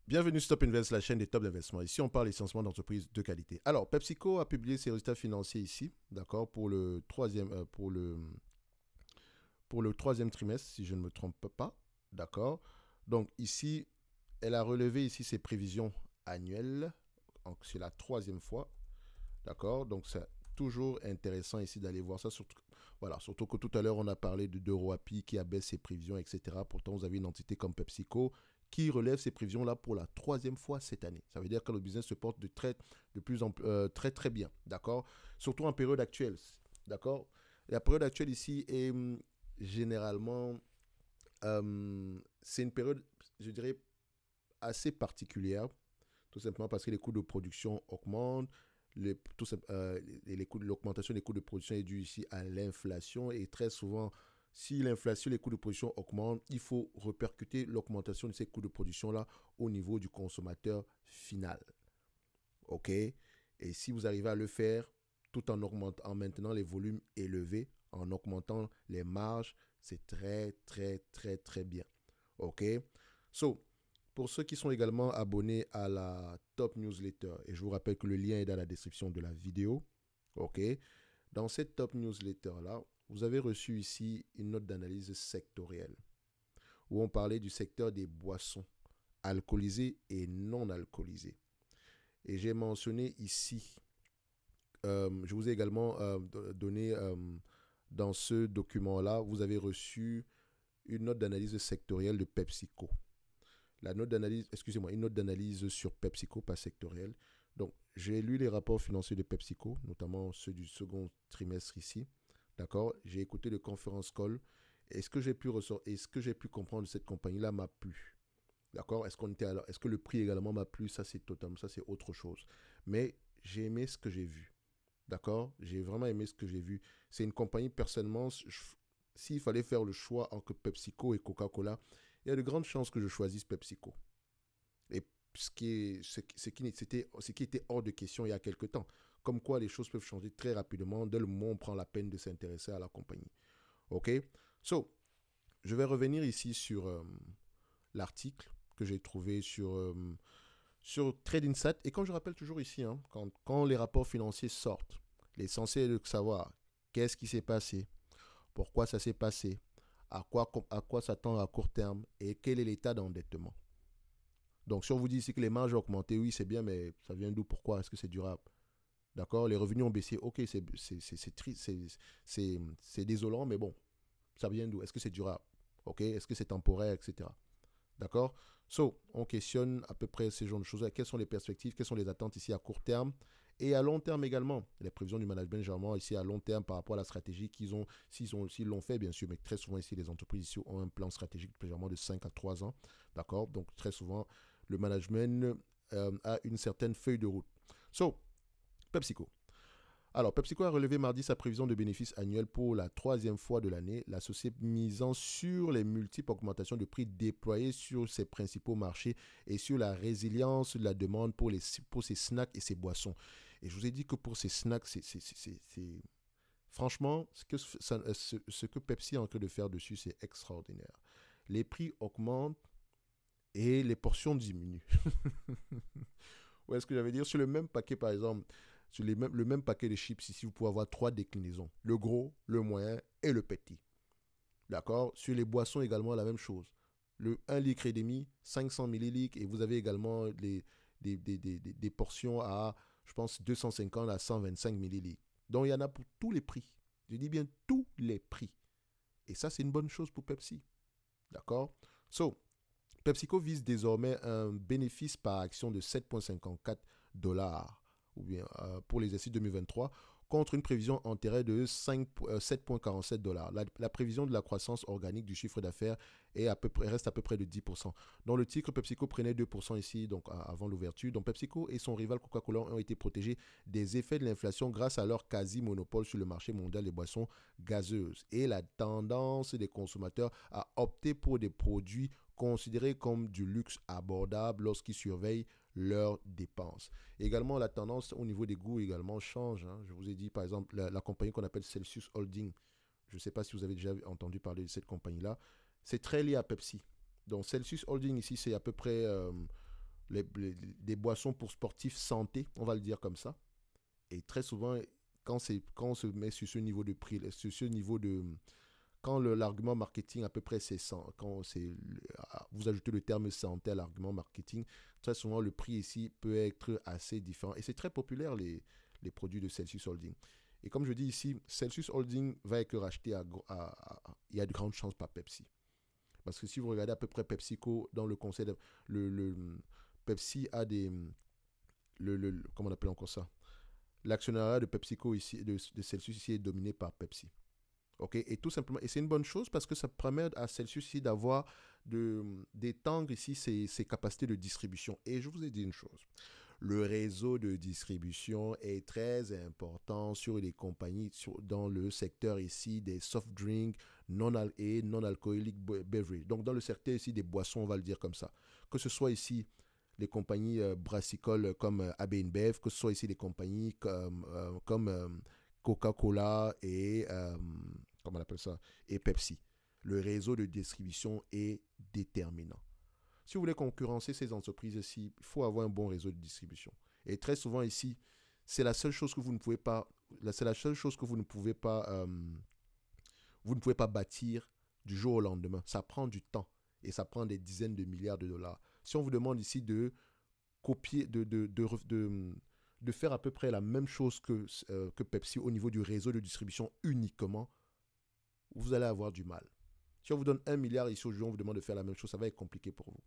Bienvenue sur Top Invest, la chaîne des top d'investissement. Ici, on parle essentiellement d'entreprises de qualité. Alors, PepsiCo a publié ses résultats financiers ici, d'accord, pour le troisième trimestre, si je ne me trompe pas, d'accord. Donc ici, elle a relevé ici ses prévisions annuelles. C'est la troisième fois, d'accord. Donc c'est toujours intéressant ici d'aller voir ça. Surtout, voilà, surtout que tout à l'heure, on a parlé d'EuroAPI qui abaisse ses prévisions, etc. Pourtant, vous avez une entité comme PepsiCo qui relève ses prévisions-là pour la troisième fois cette année. Ça veut dire que le business se porte de plus en plus, très, très bien, d'accord. Surtout en période actuelle, d'accord. La période actuelle ici est généralement, c'est une période, je dirais, assez particulière, tout simplement parce que les coûts de production augmentent. L'augmentation des coûts de production est due ici à l'inflation et très souvent, si l'inflation, les coûts de production augmentent, il faut répercuter l'augmentation de ces coûts de production-là au niveau du consommateur final. OK? Et si vous arrivez à le faire tout en maintenant les volumes élevés, en augmentant les marges, c'est très, très, très, très bien. OK? So, pour ceux qui sont également abonnés à la Top Newsletter, et je vous rappelle que le lien est dans la description de la vidéo, OK? Dans cette Top Newsletter-là, vous avez reçu ici une note d'analyse sectorielle où on parlait du secteur des boissons alcoolisées et non alcoolisées. Et j'ai mentionné ici, je vous ai également donné dans ce document-là, vous avez reçu une note d'analyse sectorielle de PepsiCo. La note d'analyse, excusez-moi, une note d'analyse sur PepsiCo, pas sectorielle. Donc, j'ai lu les rapports financiers de PepsiCo, notamment ceux du second trimestre ici. D'accord. J'ai écouté le conference call. Est-ce que j'ai pu comprendre de cette compagnie-là m'a plu. D'accord. Est-ce que le prix également m'a plu. Ça, c'est totalement, ça, c'est autre chose. Mais j'ai aimé ce que j'ai vu. D'accord. J'ai vraiment aimé ce que j'ai vu. C'est une compagnie, personnellement, s'il fallait faire le choix entre PepsiCo et Coca-Cola, il y a de grandes chances que je choisisse PepsiCo. Et ce qui était hors de question il y a quelques temps. Comme quoi les choses peuvent changer très rapidement dès le moment où on prend la peine de s'intéresser à la compagnie. OK? So, je vais revenir ici sur l'article que j'ai trouvé sur TradingStat. Et comme je rappelle toujours ici, hein, quand les rapports financiers sortent, l'essentiel est de savoir qu'est-ce qui s'est passé, pourquoi ça s'est passé, à quoi s'attendre à court terme et quel est l'état d'endettement. Donc, si on vous dit ici que les marges ont augmenté, oui, c'est bien, mais ça vient d'où? Pourquoi? Est-ce que c'est durable? D'accord. Les revenus ont baissé. Ok, c'est désolant, mais bon, ça vient d'où? Est-ce que c'est durable? Ok. Est-ce que c'est temporaire, etc. D'accord. So, on questionne à peu près ces genres de choses. Quelles sont les perspectives? Quelles sont les attentes ici à court terme? Et à long terme également. Les prévisions du management, généralement, ici à long terme par rapport à la stratégie qu'ils ont, s'ils l'ont fait, bien sûr, mais très souvent ici, les entreprises ici ont un plan stratégique, généralement de 5 à 3 ans. D'accord. Donc, très souvent, le management a une certaine feuille de route. So, PepsiCo. Alors, PepsiCo a relevé mardi sa prévision de bénéfices annuels pour la troisième fois de l'année, la société misant sur les multiples augmentations de prix déployées sur ses principaux marchés et sur la résilience de la demande pour ses snacks et ses boissons. Et je vous ai dit que pour ces snacks, franchement, ce que Pepsi est en train de faire dessus, c'est extraordinaire. Les prix augmentent et les portions diminuent. Ouais, ce que j'avais dire, sur le même paquet, par exemple, le même paquet de chips, ici, vous pouvez avoir trois déclinaisons. Le gros, le moyen et le petit. D'accord. Sur les boissons également, la même chose. Le 1 litre et demi, 500 millilitres, et vous avez également des portions à, je pense, 250 à 125 millilitres. Donc, il y en a pour tous les prix. Je dis bien tous les prix. Et ça, c'est une bonne chose pour Pepsi. D'accord. So, PepsiCo vise désormais un bénéfice par action de 7,54 dollars ou bien, pour l'exercice 2023 contre une prévision antérieure de 7,47 dollars. La prévision de la croissance organique du chiffre d'affaires reste à peu près de 10%. Dans le titre, PepsiCo prenait 2% ici donc avant l'ouverture. Donc PepsiCo et son rival Coca-Cola ont été protégés des effets de l'inflation grâce à leur quasi-monopole sur le marché mondial des boissons gazeuses et la tendance des consommateurs à opter pour des produits considérés comme du luxe abordable lorsqu'ils surveillent leurs dépenses. Également, la tendance au niveau des goûts également change. Hein. Je vous ai dit, par exemple, la compagnie qu'on appelle Celsius Holding. Je ne sais pas si vous avez déjà entendu parler de cette compagnie-là. C'est très lié à Pepsi. Donc, Celsius Holding, ici, c'est à peu près des boissons pour sportifs santé, on va le dire comme ça. Et très souvent, quand on se met sur ce niveau de prix, sur ce niveau de... Quand l'argument marketing à peu près c'est 100, quand vous ajoutez le terme santé à l'argument marketing, très souvent le prix ici peut être assez différent. Et c'est très populaire les produits de Celsius Holding. Et comme je dis ici, Celsius Holding va être racheté il y a de grandes chances par Pepsi. Parce que si vous regardez à peu près PepsiCo dans le conseil, le Pepsi a des... comment on appelle encore ça? L'actionnariat de PepsiCo ici, de Celsius ici est dominé par Pepsi. Ok, et tout simplement, et c'est une bonne chose parce que ça permet à Celsius ici d'avoir d'étendre ici ses capacités de distribution. Et je vous ai dit une chose, le réseau de distribution est très important sur les compagnies dans le secteur ici des soft drinks et non-alcooliques beverage. Donc dans le secteur ici des boissons, on va le dire comme ça. Que ce soit ici les compagnies brassicoles comme AB InBev, que ce soit ici les compagnies comme Coca-Cola et comment on appelle ça, et Pepsi. Le réseau de distribution est déterminant. Si vous voulez concurrencer ces entreprises-ci, il faut avoir un bon réseau de distribution. Et très souvent ici, c'est la seule chose que vous ne pouvez pas, c'est la seule chose que vous ne pouvez pas bâtir du jour au lendemain. Ça prend du temps et ça prend des dizaines de milliards de dollars. Si on vous demande ici de copier, de faire à peu près la même chose que Pepsi au niveau du réseau de distribution uniquement, vous allez avoir du mal. Si on vous donne 1 milliard ici aujourd'hui, on vous demande de faire la même chose, ça va être compliqué pour vous.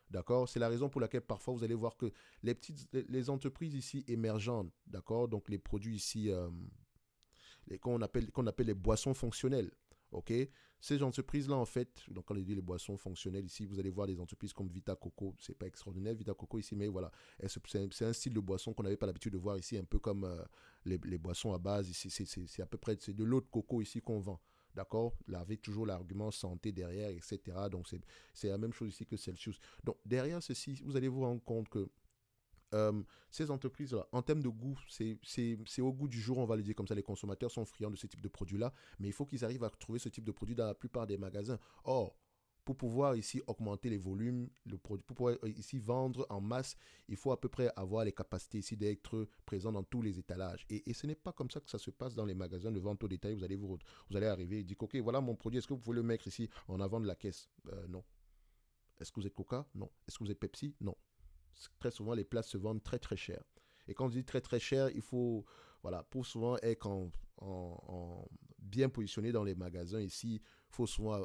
D'accord? C'est la raison pour laquelle parfois vous allez voir que les entreprises ici émergentes, d'accord? Donc les produits ici, qu'on appelle les boissons fonctionnelles. Ok, ces entreprises-là, en fait, donc quand on dit les boissons fonctionnelles ici, vous allez voir des entreprises comme Vita Coco, c'est pas extraordinaire Vita Coco ici, mais voilà, c'est un style de boisson qu'on n'avait pas l'habitude de voir ici, un peu comme les boissons à base ici, c'est à peu près, c'est de l'eau de coco ici qu'on vend. D'accord, avec toujours l'argument santé derrière, etc. Donc c'est la même chose ici que Celsius. Donc derrière ceci, vous allez vous rendre compte que ces entreprises-là, en termes de goût, c'est au goût du jour, on va le dire comme ça. Les consommateurs sont friands de ce type de produit-là, mais il faut qu'ils arrivent à trouver ce type de produit dans la plupart des magasins. Or, pour pouvoir ici augmenter les volumes, pour pouvoir ici vendre en masse, il faut à peu près avoir les capacités ici d'être présent dans tous les étalages. Et ce n'est pas comme ça que ça se passe dans les magasins de vente au détail. Vous allez arriver et dire, OK, voilà mon produit, est-ce que vous pouvez le mettre ici en avant de la caisse? Non. Est-ce que vous êtes Coca? Non. Est-ce que vous êtes Pepsi? Non. Très souvent, les places se vendent très très cher. Et quand on dit très très cher, il faut, voilà, pour souvent être bien positionné dans les magasins ici, il faut souvent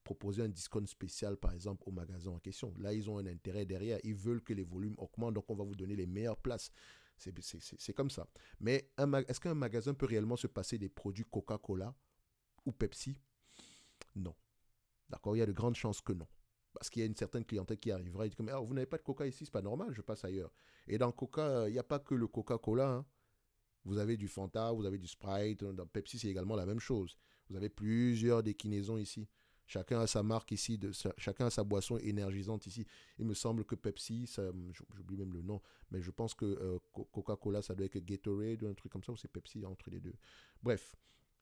proposer un discount spécial, par exemple, au magasin en question. Là, ils ont un intérêt derrière. Ils veulent que les volumes augmentent, donc on va vous donner les meilleures places. C'est comme ça. Mais est-ce qu'un magasin peut réellement se passer des produits Coca-Cola ou Pepsi? Non. D'accord, il y a de grandes chances que non. Parce qu'il y a une certaine clientèle qui arrivera et dit comme, ah, vous n'avez pas de Coca ici, c'est pas normal, je passe ailleurs. Et dans Coca, il n'y a pas que le Coca-Cola. Hein. Vous avez du Fanta, vous avez du Sprite. Dans Pepsi, c'est également la même chose. Vous avez plusieurs déclinaisons ici. Chacun a sa marque ici, chacun a sa boisson énergisante ici. Il me semble que Pepsi, j'oublie même le nom, mais je pense que Coca-Cola, ça doit être Gatorade ou un truc comme ça, ou c'est Pepsi entre les deux. Bref,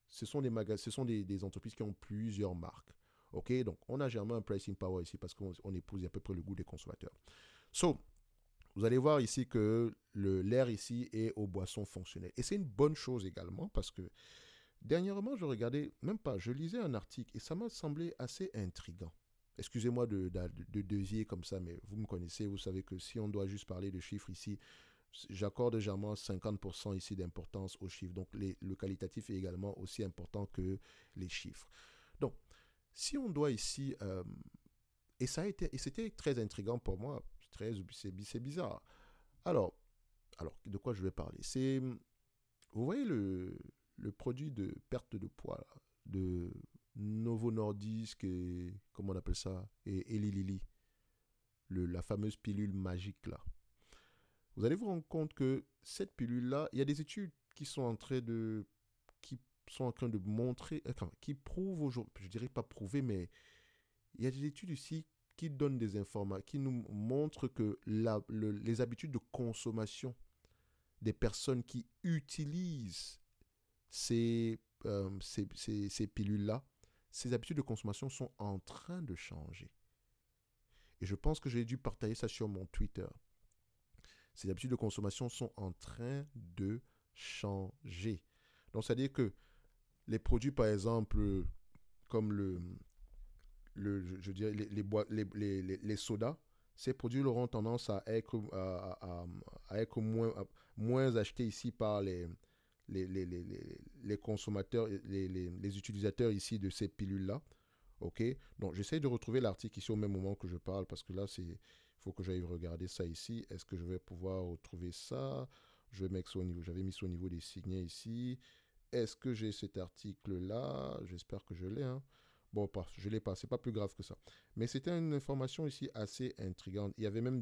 ce sont des entreprises qui ont plusieurs marques. Ok, donc on a généralement un pricing power ici parce qu'on épouse à peu près le goût des consommateurs. So, vous allez voir ici que l'air ici est aux boissons fonctionnelles. Et c'est une bonne chose également parce que dernièrement, je regardais, même pas, je lisais un article et ça m'a semblé assez intriguant. Excusez-moi de dévier comme ça, mais vous me connaissez, vous savez que si on doit juste parler de chiffres ici, j'accorde généralement 50% ici d'importance aux chiffres. Donc le qualitatif est également aussi important que les chiffres. Donc, si on doit ici, et c'était très intriguant pour moi, c'est bizarre. Alors, de quoi je vais parler? Vous voyez le produit de perte de poids là, de Novo Nordisk et comment on appelle ça, et Eli Lilly, la fameuse pilule magique là. Vous allez vous rendre compte que cette pilule là, il y a des études qui sont en train de montrer, enfin, qui prouvent aujourd'hui, je dirais pas prouver, mais il y a des études ici qui donnent des informations, qui nous montrent que les habitudes de consommation des personnes qui utilisent ces pilules-là, ces habitudes de consommation sont en train de changer. et je pense que j'ai dû partager ça sur mon Twitter. Ces habitudes de consommation sont en train de changer. Donc, c'est-à-dire que les produits, par exemple, comme je dirais, les sodas, ces produits auront tendance à être moins achetés ici par les consommateurs, les utilisateurs ici de ces pilules-là. OK? Donc, j'essaie de retrouver l'article ici au même moment que je parle parce que là, il faut que j'aille regarder ça ici. Est-ce que je vais pouvoir retrouver ça? Je vais mettre ça au niveau, j'avais mis ça au niveau des signets ici. Est-ce que j'ai cet article-là? J'espère que je l'ai, hein. Bon, je ne l'ai pas, c'est pas plus grave que ça. Mais c'était une information ici assez intrigante. Il y avait même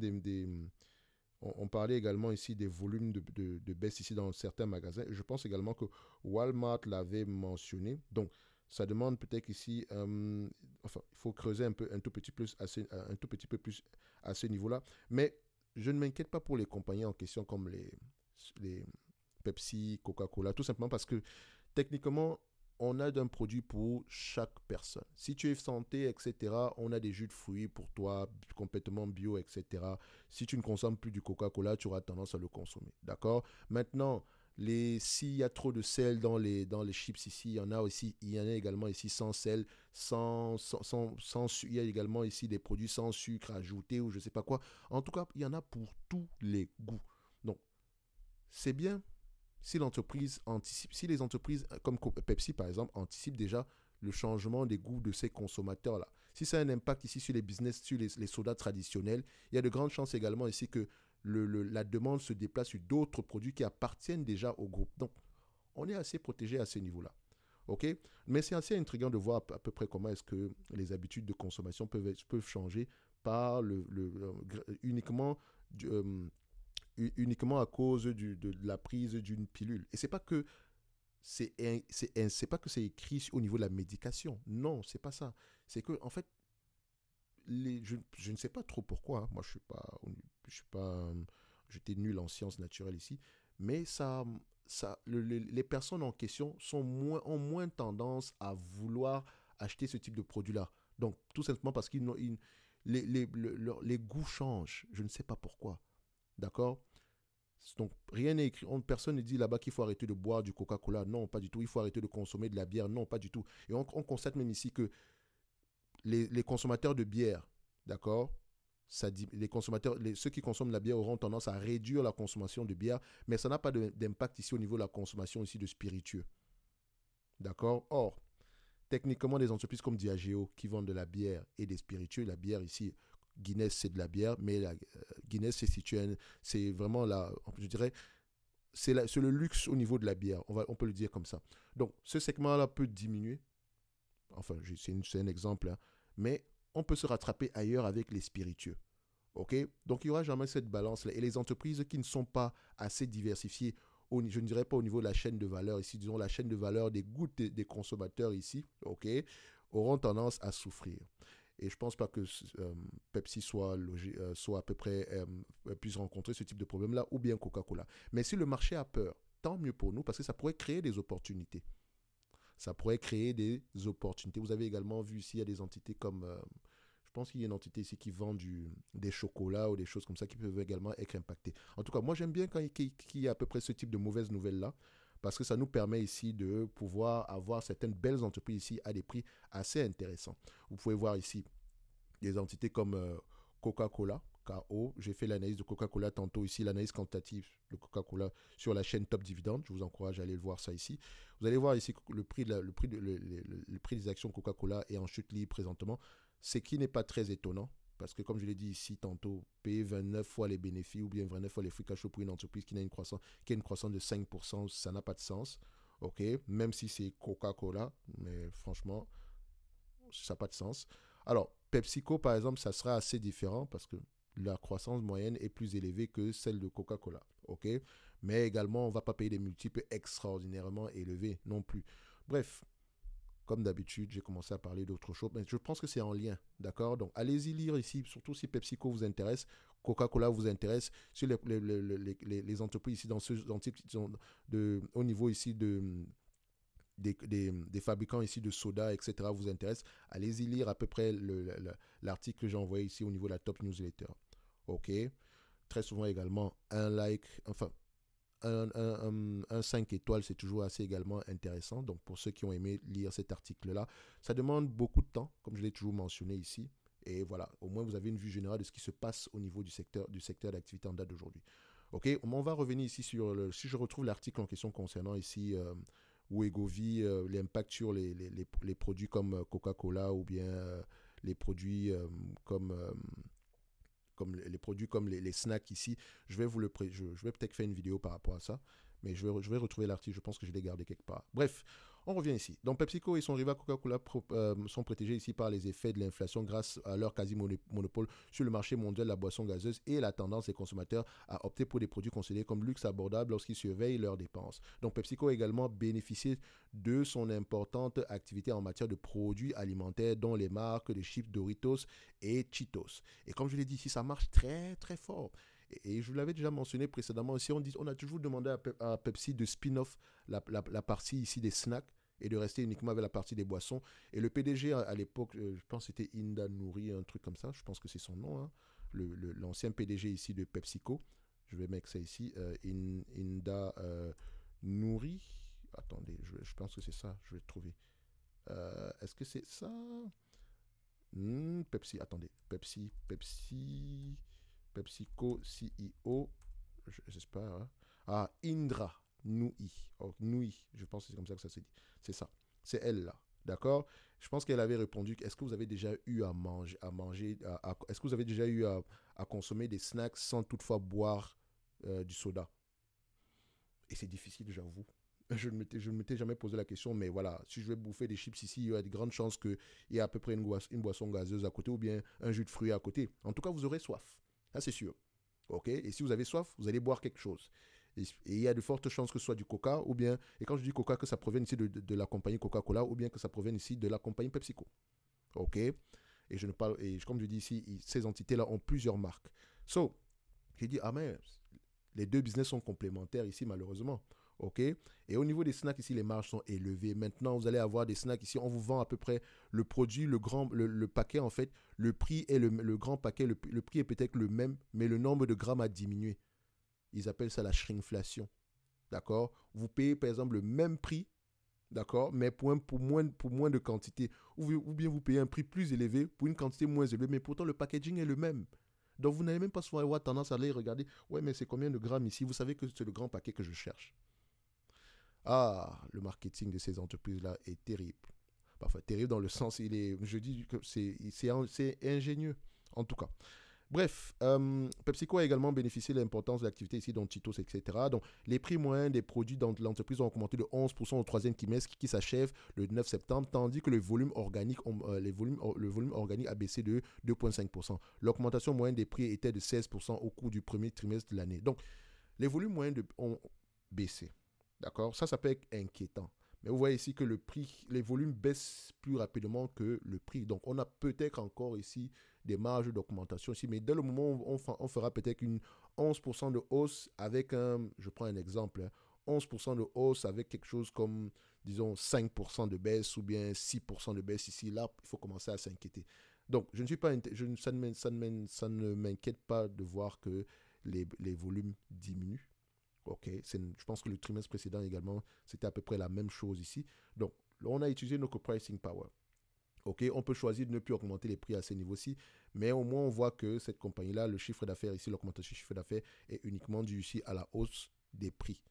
on parlait également ici des volumes de baisse ici dans certains magasins. Je pense également que Walmart l'avait mentionné. Donc, ça demande peut-être ici, enfin, il faut creuser un tout petit peu plus à ce niveau-là. Mais je ne m'inquiète pas pour les compagnies en question comme les Pepsi, Coca-Cola, tout simplement parce que techniquement, on a d'un produit pour chaque personne. Si tu es santé, etc., on a des jus de fruits pour toi, complètement bio, etc. Si tu ne consommes plus du Coca-Cola, tu auras tendance à le consommer. D'accord? Maintenant, s'il y a trop de sel dans les chips ici, il y en a également ici sans sel, il y a également ici des produits sans sucre ajouté ou je ne sais pas quoi. En tout cas, il y en a pour tous les goûts. Donc, c'est bien si les entreprises comme Pepsi par exemple anticipent déjà le changement des goûts de ces consommateurs-là. Si ça a un impact ici sur les business, sur les sodas traditionnels, il y a de grandes chances également ici que la demande se déplace sur d'autres produits qui appartiennent déjà au groupe. Donc, on est assez protégé à ce niveau-là. OK? Mais c'est assez intriguant de voir à peu près comment est-ce que les habitudes de consommation peuvent changer par uniquement uniquement à cause de la prise d'une pilule. Et c'est pas que c'est pas que c'est écrit au niveau de la médication. Non, c'est pas ça. C'est que en fait, je ne sais pas trop pourquoi. Hein. Moi, je suis pas, j'étais nul en sciences naturelles ici, mais les personnes en question ont moins tendance à vouloir acheter ce type de produit-là. Donc, tout simplement parce qu'ils les goûts changent. Je ne sais pas pourquoi. D'accord? Donc, rien n'est écrit. Personne ne dit là-bas qu'il faut arrêter de boire du Coca-Cola. Non, pas du tout. Il faut arrêter de consommer de la bière. Non, pas du tout. Et on constate même ici que les consommateurs de bière, d'accord, ça dit, ceux qui consomment de la bière auront tendance à réduire la consommation de bière, mais ça n'a pas d'impact ici au niveau de la consommation ici de spiritueux. D'accord? Or, techniquement, des entreprises comme Diageo qui vendent de la bière et des spiritueux, la bière ici, Guinness, c'est de la bière, mais Guinness, c'est vraiment je dirais, c'est le luxe au niveau de la bière, on peut le dire comme ça. Donc, ce segment-là peut diminuer, enfin, c'est un exemple, hein, mais on peut se rattraper ailleurs avec les spiritueux. OK? Donc, il n'y aura jamais cette balance-là. Et les entreprises qui ne sont pas assez diversifiées, je ne dirais pas au niveau de la chaîne de valeur ici, disons la chaîne de valeur des goûts des consommateurs ici, OK, auront tendance à souffrir. Et je ne pense pas que Pepsi soit à peu près puisse rencontrer ce type de problème-là, ou bien Coca-Cola. Mais si le marché a peur, tant mieux pour nous, parce que ça pourrait créer des opportunités. Ça pourrait créer des opportunités. Vous avez également vu ici, il y a des entités comme, je pense qu'il y a une entité ici qui vend des chocolats ou des choses comme ça qui peuvent également être impactées. En tout cas, moi j'aime bien quand il y a à peu près ce type de mauvaises nouvelles-là, parce que ça nous permet ici de pouvoir avoir certaines belles entreprises ici à des prix assez intéressants. Vous pouvez voir ici des entités comme Coca-Cola, KO. J'ai fait l'analyse de Coca-Cola tantôt ici, l'analyse quantitative de Coca-Cola sur la chaîne Top Dividende. Je vous encourage à aller voir ça ici. Vous allez voir ici le prix des actions Coca-Cola est en chute libre présentement, ce qui n'est pas très étonnant. Parce que comme je l'ai dit ici tantôt, payer 29 fois les bénéfices ou bien 29 fois les free cash flow pour une entreprise qui a une croissance de 5%, ça n'a pas de sens. OK, même si c'est Coca-Cola, mais franchement, ça n'a pas de sens. Alors, PepsiCo, par exemple, ça sera assez différent parce que la croissance moyenne est plus élevée que celle de Coca-Cola. OK? Mais également, on ne va pas payer des multiples extraordinairement élevés non plus. Bref, comme d'habitude, j'ai commencé à parler d'autres choses, mais je pense que c'est en lien. D'accord? Donc, allez-y lire ici, surtout si PepsiCo vous intéresse, Coca-Cola vous intéresse, sur les entreprises ici, au niveau ici des fabricants ici de soda, etc. vous intéresse, allez-y lire à peu près l'article que j'ai envoyé ici au niveau de la top newsletter. OK. Très souvent également, un like, enfin, un 5 étoiles, c'est toujours assez également intéressant. Donc, pour ceux qui ont aimé lire cet article-là, ça demande beaucoup de temps, comme je l'ai toujours mentionné ici. Et voilà, au moins vous avez une vue générale de ce qui se passe au niveau du secteur d'activité en date d'aujourd'hui. OK, on va revenir ici sur si je retrouve l'article en question concernant ici Wegovy, l'impact sur les produits comme Coca-Cola ou bien les produits comme les produits comme les snacks ici. Je vais je vais peut-être faire une vidéo par rapport à ça, mais je vais retrouver l'article. Je pense que je l'ai gardé quelque part. Bref, on revient ici. Donc PepsiCo et son rival Coca-Cola sont protégés ici par les effets de l'inflation grâce à leur quasi-monopole sur le marché mondial de la boisson gazeuse et la tendance des consommateurs à opter pour des produits considérés comme luxe abordable lorsqu'ils surveillent leurs dépenses. Donc PepsiCo a également bénéficié de son importante activité en matière de produits alimentaires dont les marques de chips Doritos et Cheetos. Et comme je l'ai dit ici, ça marche très très fort. Et je l'avais déjà mentionné précédemment, aussi on a toujours demandé à Pepsi de spin-off la partie ici des snacks et de rester uniquement avec la partie des boissons. Et le PDG à l'époque, je pense que c'était Inda Nouri, un truc comme ça, je pense que c'est son nom, hein, l'ancien PDG ici de PepsiCo. Je vais mettre ça ici, Inda Nouri. Attendez, je pense que c'est ça, je vais trouver. Est-ce que c'est ça? Pepsi, attendez. PepsiCo CEO, j'espère. Hein. Ah, Indra Nui. Oh, Nui, je pense que c'est comme ça que ça se dit. C'est ça. C'est elle là. D'accord. Je pense qu'elle avait répondu, est-ce que vous avez déjà eu à manger, est-ce que vous avez déjà eu à consommer des snacks sans toutefois boire du soda? Et c'est difficile, j'avoue. Je ne m'étais jamais posé la question, mais voilà, si je vais bouffer des chips ici, il y a de grandes chances qu'il y ait à peu près une boisson gazeuse à côté ou bien un jus de fruits à côté. En tout cas, vous aurez soif. Ça, c'est sûr. OK? Et si vous avez soif, vous allez boire quelque chose. Et il y a de fortes chances que ce soit du coca ou bien, et quand je dis coca, que ça provienne ici de la compagnie Coca-Cola ou bien que ça provienne ici de la compagnie PepsiCo. OK? Et je ne parle, et comme je dis ici, ces entités-là ont plusieurs marques. So, j'ai dit, ah mais les deux business sont complémentaires ici, malheureusement. OK? Et au niveau des snacks, ici, les marges sont élevées. Maintenant, vous allez avoir des snacks ici. On vous vend à peu près le produit, le paquet, en fait. Le prix est le grand paquet. Le prix est peut-être le même, mais le nombre de grammes a diminué. Ils appellent ça la shrinkflation. D'accord? Vous payez, par exemple, le même prix. D'accord? Mais pour moins de quantité. Ou bien vous payez un prix plus élevé pour une quantité moins élevée, mais pourtant le packaging est le même. Donc, vous n'allez même pas souvent avoir tendance à aller regarder. Ouais, mais c'est combien de grammes ici? Vous savez que c'est le grand paquet que je cherche. Ah, le marketing de ces entreprises-là est terrible. Enfin, terrible dans le sens, je dis que c'est ingénieux, en tout cas. Bref, PepsiCo a également bénéficié de l'importance de l'activité ici, dont Cheetos, etc. Donc, les prix moyens des produits dans l'entreprise ont augmenté de 11% au troisième trimestre qui s'achève le 9 septembre, tandis que le volume organique a baissé de 2,5%. L'augmentation moyenne des prix était de 16% au cours du premier trimestre de l'année. Donc, les volumes moyens ont baissé. D'accord? Ça peut être inquiétant. Mais vous voyez ici que les volumes baissent plus rapidement que le prix. Donc, on a peut-être encore ici des marges d'augmentation ici. Mais dès le moment où on fera peut-être une 11% de hausse avec je prends un exemple, 11% de hausse avec quelque chose comme, disons, 5% de baisse ou bien 6% de baisse ici, là, il faut commencer à s'inquiéter. Donc, je ne suis pas, ça ne m'inquiète pas de voir que les volumes diminuent. OK, je pense que le trimestre précédent également, c'était à peu près la même chose ici. Donc, on a utilisé notre pricing power. OK, on peut choisir de ne plus augmenter les prix à ce niveau-ci, mais au moins on voit que cette compagnie-là, le chiffre d'affaires ici, l'augmentation du chiffre d'affaires est uniquement dû ici à la hausse des prix.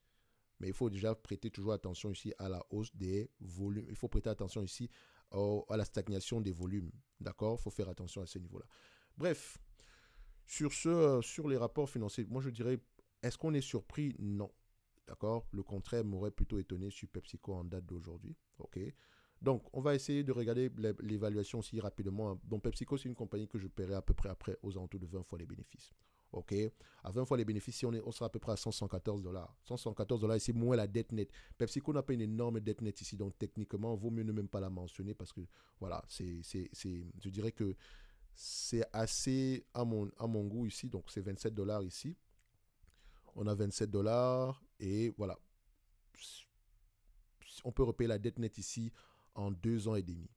Mais il faut déjà prêter toujours attention ici à la hausse des volumes. Il faut prêter attention ici à la stagnation des volumes. D'accord? Il faut faire attention à ce niveau-là. Bref, sur les rapports financiers, moi je dirais, est-ce qu'on est surpris? Non. D'accord? Le contraire m'aurait plutôt étonné sur PepsiCo en date d'aujourd'hui. OK? Donc, on va essayer de regarder l'évaluation aussi rapidement. Donc, PepsiCo, c'est une compagnie que je paierai à peu près après aux alentours de 20 fois les bénéfices. OK? À 20 fois les bénéfices, on sera à peu près à 114 dollars. 114 dollars ici, moins la dette nette. PepsiCo n'a pas une énorme dette nette ici, donc techniquement, il vaut mieux ne même pas la mentionner parce que, voilà, je dirais que c'est assez à mon goût ici. Donc, c'est 27 dollars ici. On a 27 dollars et voilà. on peut repayer la dette nette ici en 2 ans et demi.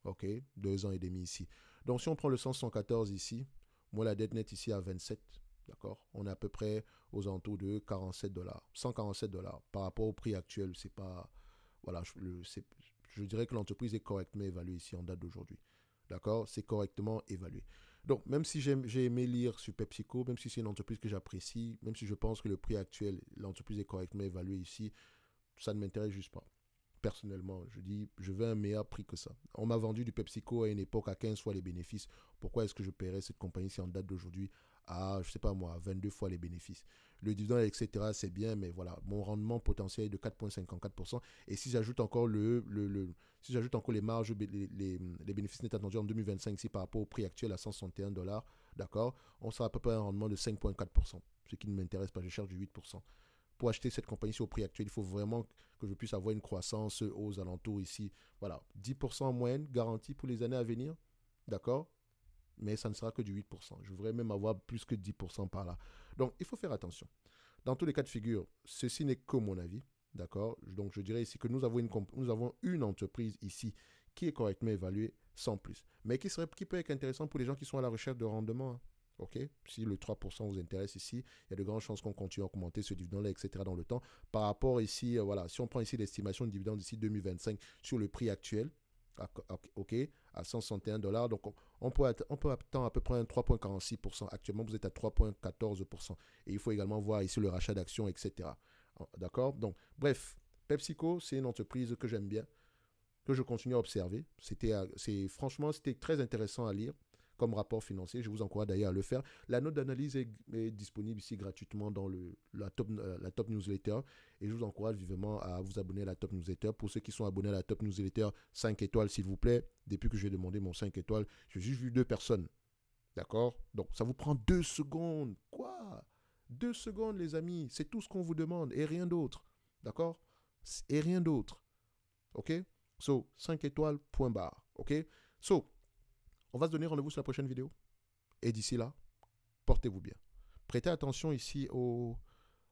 OK, 2 ans et demi ici. Donc, si on prend le 114 ici, moi, la dette nette ici à 27, d'accord? On est à peu près aux alentours de 47 dollars, 147 dollars. Par rapport au prix actuel, c'est pas... Voilà, je dirais que l'entreprise est correctement évaluée ici en date d'aujourd'hui. D'accord? C'est correctement évalué. Donc, même si j'ai aimé lire sur PepsiCo, même si c'est une entreprise que j'apprécie, même si je pense que le prix actuel, l'entreprise est correctement évaluée ici, ça ne m'intéresse juste pas. Personnellement, je dis, je veux un meilleur prix que ça. On m'a vendu du PepsiCo à une époque à 15 fois les bénéfices. Pourquoi est-ce que je paierais cette compagnie-ci en date d'aujourd'hui à, je sais pas moi, 22 fois les bénéfices? Le dividende, etc., c'est bien, mais voilà, mon rendement potentiel est de 4,54%. Et si j'ajoute encore si j'ajoute encore les marges, les bénéfices nets attendus en 2025 ici par rapport au prix actuel à 161 dollars, d'accord, on sera à peu près un rendement de 5,4%. Ce qui ne m'intéresse pas, je cherche du 8%. Pour acheter cette compagnie au prix actuel, il faut vraiment que je puisse avoir une croissance aux alentours ici. Voilà, 10% en moyenne garantie pour les années à venir. D'accord? Mais ça ne sera que du 8%. Je voudrais même avoir plus que 10% par là. Donc, il faut faire attention. Dans tous les cas de figure, ceci n'est que mon avis. D'accord? Donc, je dirais ici que nous avons une entreprise ici qui est correctement évaluée sans plus. Mais qui peut être intéressant pour les gens qui sont à la recherche de rendement. Hein. OK? Si le 3% vous intéresse ici, il y a de grandes chances qu'on continue à augmenter ce dividende-là, etc. dans le temps. Par rapport ici, voilà, si on prend ici l'estimation de dividende d'ici 2025 sur le prix actuel, OK, à 161 dollars, donc on peut attendre à peu près un 3,46%. Actuellement, vous êtes à 3,14%. Et il faut également voir ici le rachat d'actions, etc. D'accord? Donc, bref, PepsiCo, c'est une entreprise que j'aime bien, que je continue à observer. Franchement, c'était très intéressant à lire comme rapport financier. Je vous encourage d'ailleurs à le faire. La note d'analyse est disponible ici gratuitement dans la top newsletter. Et je vous encourage vivement à vous abonner à la top newsletter. Pour ceux qui sont abonnés à la top newsletter, 5 étoiles s'il vous plaît. Depuis que j'ai demandé mon 5 étoiles, j'ai juste vu 2 personnes. D'accord? Donc, ça vous prend 2 secondes. Quoi? 2 secondes, les amis. C'est tout ce qu'on vous demande et rien d'autre. D'accord? Et rien d'autre. OK? So, 5 étoiles, point barre. OK? So, on va se donner rendez-vous sur la prochaine vidéo. Et d'ici là, portez-vous bien. Prêtez attention ici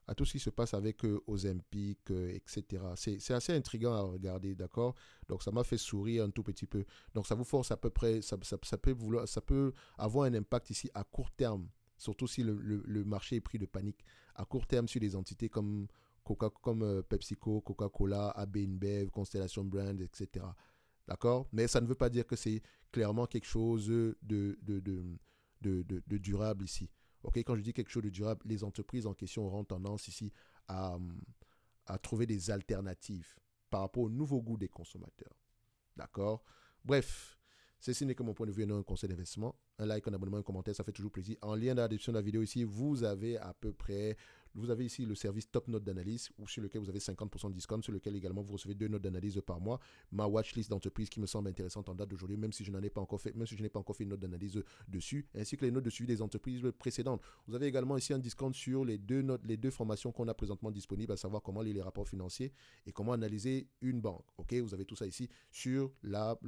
à tout ce qui se passe avec Ozempic, etc. C'est assez intriguant à regarder, d'accord? Donc, ça m'a fait sourire un tout petit peu. Donc, ça vous force à peu près, ça peut avoir un impact ici à court terme, surtout si le marché est pris de panique. À court terme, sur des entités comme PepsiCo, Coca-Cola, AB InBev, Constellation Brands, etc. D'accord? Mais ça ne veut pas dire que c'est clairement quelque chose de durable ici. Okay? Quand je dis quelque chose de durable, les entreprises en question auront tendance ici à, à trouver des alternatives par rapport au nouveau goût des consommateurs. D'accord? Bref, ceci n'est que mon point de vue et non un conseil d'investissement. Un like, un abonnement, un commentaire, ça fait toujours plaisir. En lien dans la description de la vidéo ici, vous avez ici le service Top Note d'analyse sur lequel vous avez 50% de discount, sur lequel également vous recevez 2 notes d'analyse par mois. Ma watchlist d'entreprise qui me semble intéressante en date d'aujourd'hui, même si je n'ai pas encore fait une note d'analyse dessus, ainsi que les notes de suivi des entreprises précédentes. Vous avez également ici un discount sur les deux formations qu'on a présentement disponibles, à savoir comment lire les rapports financiers et comment analyser une banque. Ok, vous avez tout ça ici sur la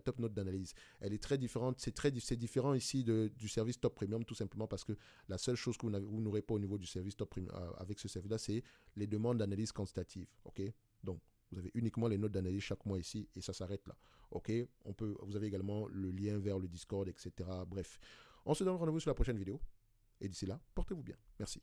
Top Note d'analyse. Elle est très différente, c'est différent ici du service Top Premium, tout simplement parce que la seule chose que vous n'aurez pas au niveau du service Top Premium avec ce service-là, c'est les demandes d'analyse quantitative. Ok, donc vous avez uniquement les notes d'analyse chaque mois ici et ça s'arrête là. Ok, vous avez également le lien vers le Discord, etc. Bref, on se donne rendez-vous sur la prochaine vidéo et d'ici là, portez-vous bien. Merci.